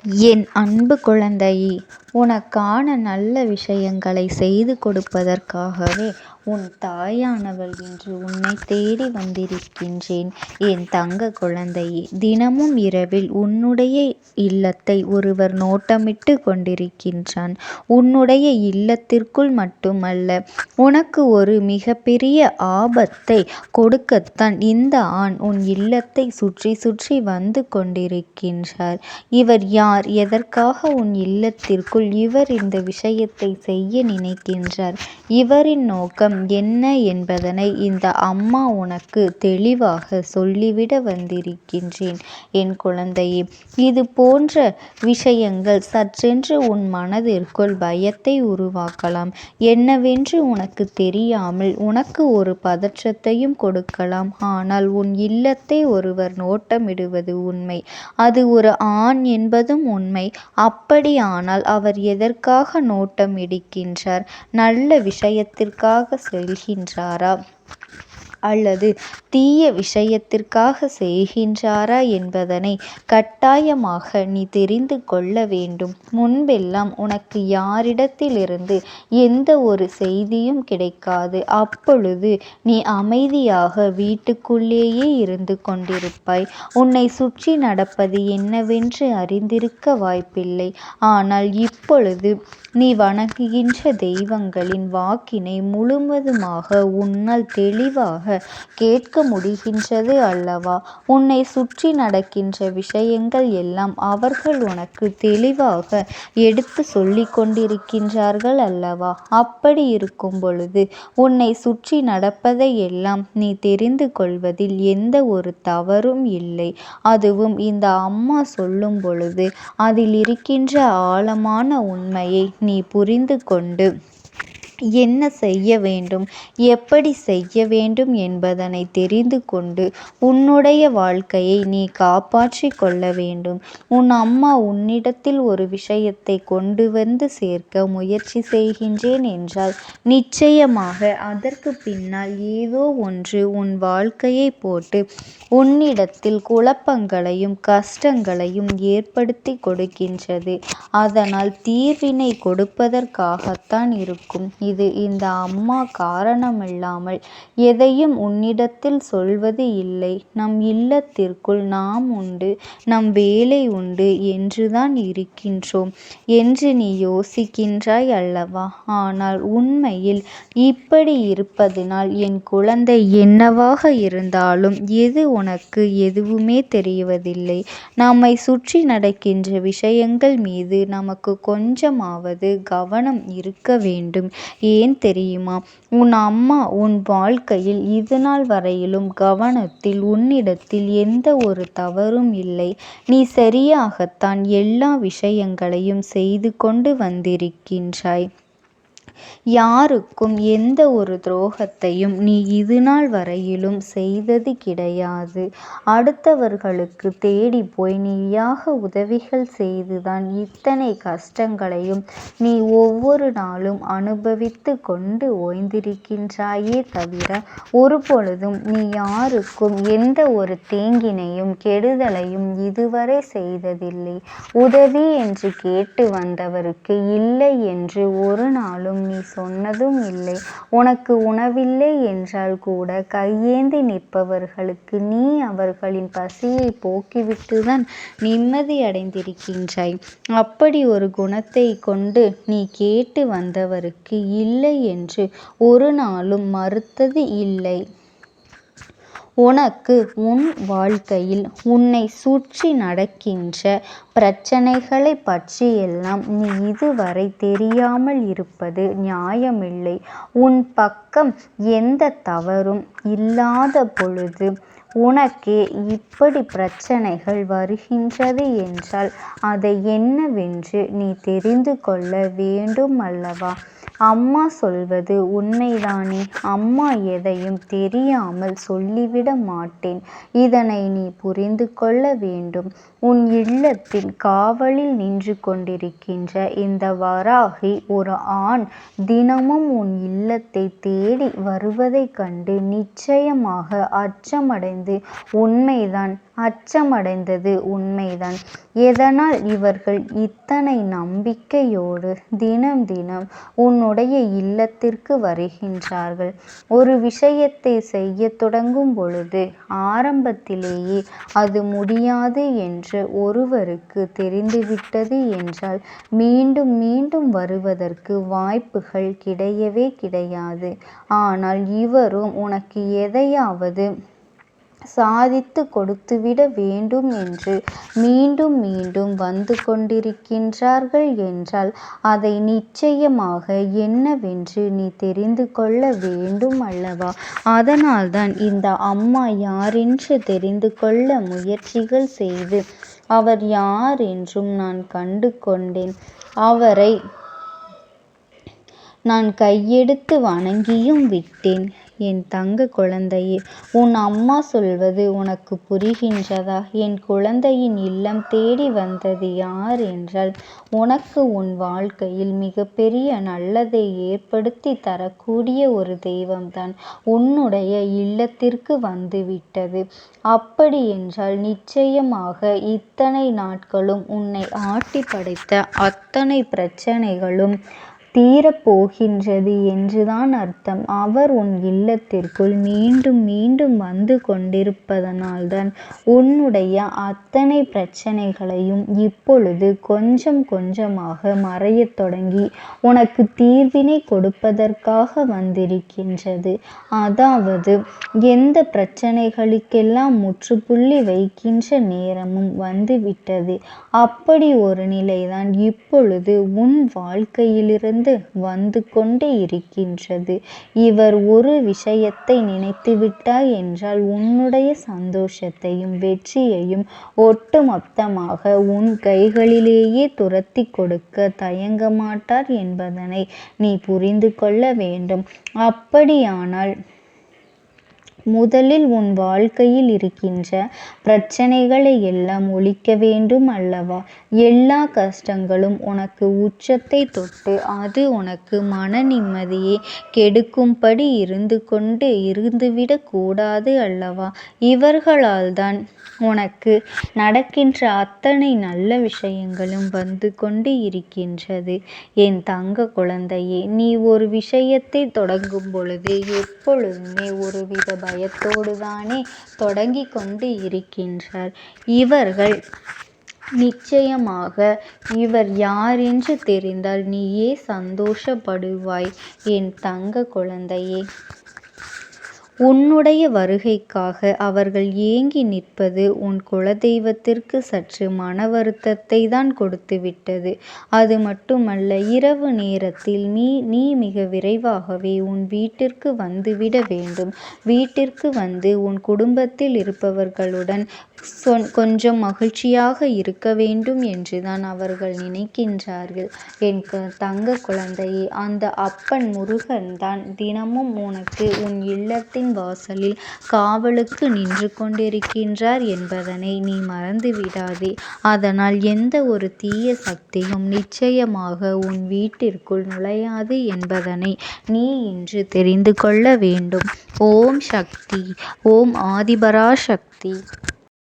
என் அன்பு குழந்தையே, உனக்கான நல்ல விஷயங்களை செய்து கொடுப்பதற்காகவே உன் தாயானவள் இன்று உன்னை தேடி வந்திருக்கின்றேன். என் தங்க குழந்தையே, தினமும் இரவில் உன்னுடைய இல்லத்தை ஒருவர் நோட்டமிட்டு கொண்டிருக்கின்றான். உன்னுடைய இல்லத்திற்குள் மட்டுமல்ல, உனக்கு ஒரு மிகப்பெரிய ஆபத்தை கொடுக்கத்தான் இந்த ஆண் உன் இல்லத்தை சுற்றி சுற்றி வந்து கொண்டிருக்கின்றார். இவர் யார்? எதற்காக உன் இல்லத்திற்குள் இவர் இந்த விஷயத்தை செய்ய நினைக்கின்றார்? இவரின் நோக்கம் என்ன என்பதனை இந்த அம்மா உனக்கு தெளிவாக சொல்லிவிட வந்திருக்கின்றேன். என் குழந்தையே, இது போன்ற விஷயங்கள் சற்றென்று உன் மனதிற்குள் பயத்தை உருவாக்கலாம். என்னவென்று உனக்கு தெரியாமல் உனக்கு ஒரு பதற்றத்தையும் கொடுக்கலாம். ஆனால் உன் இல்லத்தை ஒருவர் நோட்டமிடுவது உண்மை. அது ஒரு ஆண் என்பதும் உண்மை. அப்படியானால் அவர் எதற்காக நோட்டமிடுகின்றார்? நல்ல விஷயத்திற்காக செல்கின்றாரா, அல்லது தீய விஷயத்திற்காக செய்கின்றாரா என்பதனை கட்டாயமாக நீ தெரிந்து கொள்ள வேண்டும். முன்பெல்லாம் உனக்கு யாரிடத்திலிருந்து எந்த ஒரு செய்தியும் கிடைக்காது. அப்பொழுது நீ அமைதியாக வீட்டுக்குள்ளேயே இருந்து கொண்டிருப்பாய். உன்னை சுற்றி நடப்பது என்னவென்று அறிந்திருக்க வாய்ப்பில்லை. ஆனால் இப்பொழுது நீ வணங்குகின்ற தெய்வங்களின் வாக்கினை முழுவதுமாக உன்னால் தெளிவாக கேட்க முடிகின்றது அல்லவா? உன்னை சுற்றி நடக்கின்ற விஷயங்கள் எல்லாம் அவர்கள் உனக்கு தெளிவாக எடுத்து சொல்லி கொண்டிருக்கின்றார்கள் அல்லவா? அப்படி இருக்கும் பொழுது உன்னை சுற்றி நடப்பதை எல்லாம் நீ தெரிந்து கொள்வதில் எந்த ஒரு தவறும் இல்லை. அதுவும் இந்த அம்மா சொல்லும் பொழுது அதில் இருக்கின்ற ஆழமான உண்மையை நீ புரிந்து கொண்டு என்ன செய்ய வேண்டும், எப்படி செய்ய வேண்டும் என்பதனை தெரிந்து கொண்டு உன்னுடைய வாழ்க்கையை நீ காப்பாற்றி கொள்ள வேண்டும். உன் அம்மா உன்னிடத்தில் ஒரு விஷயத்தை கொண்டு வந்து சேர்க்க முயற்சி செய்கின்றேன் என்றால் நிச்சயமாக அதற்கு பின்னால் ஏதோ ஒன்று உன் வாழ்க்கையை போட்டு உன்னிடத்தில் குழப்பங்களையும் கஷ்டங்களையும் ஏற்படுத்தி கொடுக்கின்றது. அதனால் தீர்வினை கொடுப்பதற்காகத்தான் இருக்கும். இது இந்த அம்மா காரணமில்லாமல் எதையும் உன்னிடத்தில் சொல்வது இல்லை. நம் இல்லத்திற்குள் நாம் உண்டு, நம் வேலை உண்டு என்றுதான் இருக்கின்றோம் என்று நீ யோசிக்கின்றாய் அல்லவா? ஆனால் உண்மையில் இப்படி இருப்பதினால் என் குழந்தை என்னவாக இருந்தாலும் எது உனக்கு எதுவுமே தெரிவதில்லை. நம்மை சுற்றி நடக்கின்ற விஷயங்கள் மீது நமக்கு கொஞ்சமாவது கவனம் இருக்க வேண்டும். ஏன் தெரியுமா? உன் அம்மா உன் வாழ்க்கையில் இதுநாள் வரையிலும் கவனத்தில் உன்னிடத்தில் எந்த ஒரு தவறும் இல்லை. நீ சரியாகத்தான் எல்லா விஷயங்களையும் செய்து கொண்டு வந்திருக்கின்றாய். யாருக்கும் எந்த ஒரு துரோகத்தையும் நீ இதுநாள் வரையிலும் செய்தது கிடையாது. அடுத்தவர்களுக்கு தேடி போய் நீயாக உதவிகள் செய்துதான் இத்தனை கஷ்டங்களையும் நீ ஒவ்வொரு நாளும் அனுபவித்து கொண்டு ஓய்ந்திருக்கின்றாயே தவிர ஒருபொழுதும் நீ யாருக்கும் எந்த ஒரு தீங்கினையும் கெடுதலையும் இதுவரை செய்ததில்லை. உதவி என்று கேட்டு வந்தவருக்கு இல்லை என்று ஒரு நாளும் நீ சொன்னதும் இல்லை. உனக்கு உணவில்லை என்றால் கூட கையேந்தி நிற்பவர்களுக்கு நீ அவர்களின் பசியை போக்கிவிட்டுதான் நிம்மதி அடைந்திருக்கின்றாய். அப்படி ஒரு குணத்தை கொண்டு நீ கேட்டு வந்தவருக்கு இல்லை என்று ஒரு நாளும் மறுத்தது இல்லை. உனக்கு உன் வாழ்க்கையில் உன்னை சுற்றி நடக்கின்ற பிரச்சனைகளை பற்றியெல்லாம் நீ இதுவரை தெரியாமல் இருப்பது நியாயமில்லை. உன் பக்கம் எந்த தவறும் இல்லாத பொழுது உனக்கே இப்படி பிரச்சனைகள் வருகின்றது என்றால் அதை என்னவென்று நீ தெரிந்து கொள்ள வேண்டும் அல்லவா? அம்மா சொல்வது உண்மைதானே? அம்மா எதையும் தெரியாமல் சொல்லிவிட மாட்டேன். இதனை நீ புரிந்து கொள்ள வேண்டும். உன் இல்லத்தில் காவலில் நின்று கொண்டிருக்கின்ற இந்த வராகி ஒரு ஆண் தினமும் உன் இல்லத்தை தேடி வருவதைக் கண்டு நிச்சயமாக அச்சமடைந்தது உண்மைதான். எதனால் இவர்கள் இத்தனை நம்பிக்கையோடு தினம் தினம் உன்னுடைய இல்லத்திற்கு வருகின்றார்கள்? ஒரு விஷயத்தை செய்ய தொடங்கும் பொழுது ஆரம்பத்திலேயே அது முடியாது என்று ஒருவருக்கு தெரிந்துவிட்டது என்றால் மீண்டும் மீண்டும் வருவதற்கு வாய்ப்புகள் கிடையவே கிடையாது. ஆனால் இவரும் உனக்கு எதையாவது சாதித்து கொடுத்துவிட வேண்டும் என்று மீண்டும் மீண்டும் வந்து கொண்டிருக்கின்றார்கள் என்றால் அதை நிச்சயமாக என்னவென்று நீ தெரிந்து கொள்ள வேண்டும் அல்லவா? அதனால்தான் இந்த அம்மா யாரென்று தெரிந்து கொள்ள முயற்சிகள் செய்து அவர் யார் என்றும் நான் கண்டு கொண்டேன். அவரை நான் கையெடுத்து வணங்கியும் விட்டேன். என் தங்க குழந்தையே, உன் அம்மா சொல்வது உனக்கு புரிகின்றதா? என் குழந்தையின் இல்லம் தேடி வந்தது யார் என்றால் உனக்கு உன் வாழ்க்கையில் மிகப்பெரிய நல்லதை ஏற்படுத்தி தரக்கூடிய ஒரு தெய்வம்தான் உன்னுடைய இல்லத்திற்கு வந்துவிட்டது. அப்படி என்றால் நிச்சயமாக இத்தனை நாட்களும் உன்னை ஆட்டி படைத்த அத்தனை பிரச்சனைகளும் தீரப்போகின்றது என்றுதான் அர்த்தம். அவர் உன் இல்லத்திற்குள் மீண்டும் மீண்டும் வந்து கொண்டிருப்பதனால்தான் உன்னுடைய அத்தனை பிரச்சனைகளையும் இப்பொழுது கொஞ்சம் கொஞ்சமாக மறையத் தொடங்கி உனக்கு தீர்வினை கொடுப்பதற்காக வந்திருக்கின்றது. அதாவது எந்த பிரச்சனைகளுக்கெல்லாம் முற்றுப்புள்ளி வைக்கின்ற நேரமும் வந்துவிட்டது. அப்படி ஒரு நிலைதான் இப்பொழுது உன் வாழ்க்கையிலிருந்து வந்து கொண்டே இருக்கின்றது. இவர் ஒரு விஷயத்தை நினைத்துவிட்டார் என்றால் உன்னுடைய சந்தோஷத்தையும் வெற்றியையும் ஒட்டுமொத்தமாக உன் கைகளிலேயே துரத்தி கொடுக்க தயங்க மாட்டார் என்பதனை நீ புரிந்து கொள்ள வேண்டும். அப்படியானால் முதலில் உன் வாழ்க்கையில் இருக்கின்ற பிரச்சனைகளை எல்லாம் ஒழிக்க வேண்டும் அல்லவா? எல்லா கஷ்டங்களும் உனக்கு உச்சத்தை தொட்டு அது உனக்கு மன நிம்மதியை கெடுக்கும்படி இருந்துவிடக் கூடாது அல்லவா? இவர்களால் தான் உனக்கு நடக்கின்ற அத்தனை நல்ல விஷயங்களும் வந்து கொண்டு இருக்கின்றது. என் தங்க குழந்தையே, நீ ஒரு விஷயத்தை தொடங்கும் பொழுது எப்பொழுதுமே ஒருவித பயத்தோடு தானே தொடங்கி கொண்டு இருக்கின்றார். இவர்கள் நிச்சயமாக இவர் யார் என்று தெரிந்தால் நீயே சந்தோஷப்படுவாய். என் தங்க குழந்தையே, உன்னுடைய வருகைக்காக அவர்கள் ஏங்கி நிற்பது உன் குலதெய்வத்திற்கு சற்று மன வருத்தத்தை தான் கொடுத்துவிட்டது. அது மட்டுமல்ல, இரவு நேரத்தில் நீ மிக விரைவாகவே உன் வீட்டிற்கு வந்துவிட வேண்டும். வீட்டிற்கு வந்து உன் குடும்பத்தில் இருப்பவர்களுடன் கொஞ்சம் மகிழ்ச்சியாக இருக்க வேண்டும் என்றுதான் அவர்கள் நினைக்கின்றார்கள். என் தங்க குழந்தையே, அந்த அப்பன் முருகன் தான் தினமும் உனக்கு உன் இல்லத்தின் வாசலில் காவலுக்கு நின்று கொண்டிருக்கின்றார் என்பதனை நீ மறந்து விடாதே. அதனால் எந்த ஒரு தீய சக்தியும் நிச்சயமாக உன் வீட்டிற்குள் நுழையாது என்பதனை நீ இன்று தெரிந்து கொள்ள வேண்டும். ஓம் சக்தி. ஓம் ஆதிபராசக்தி.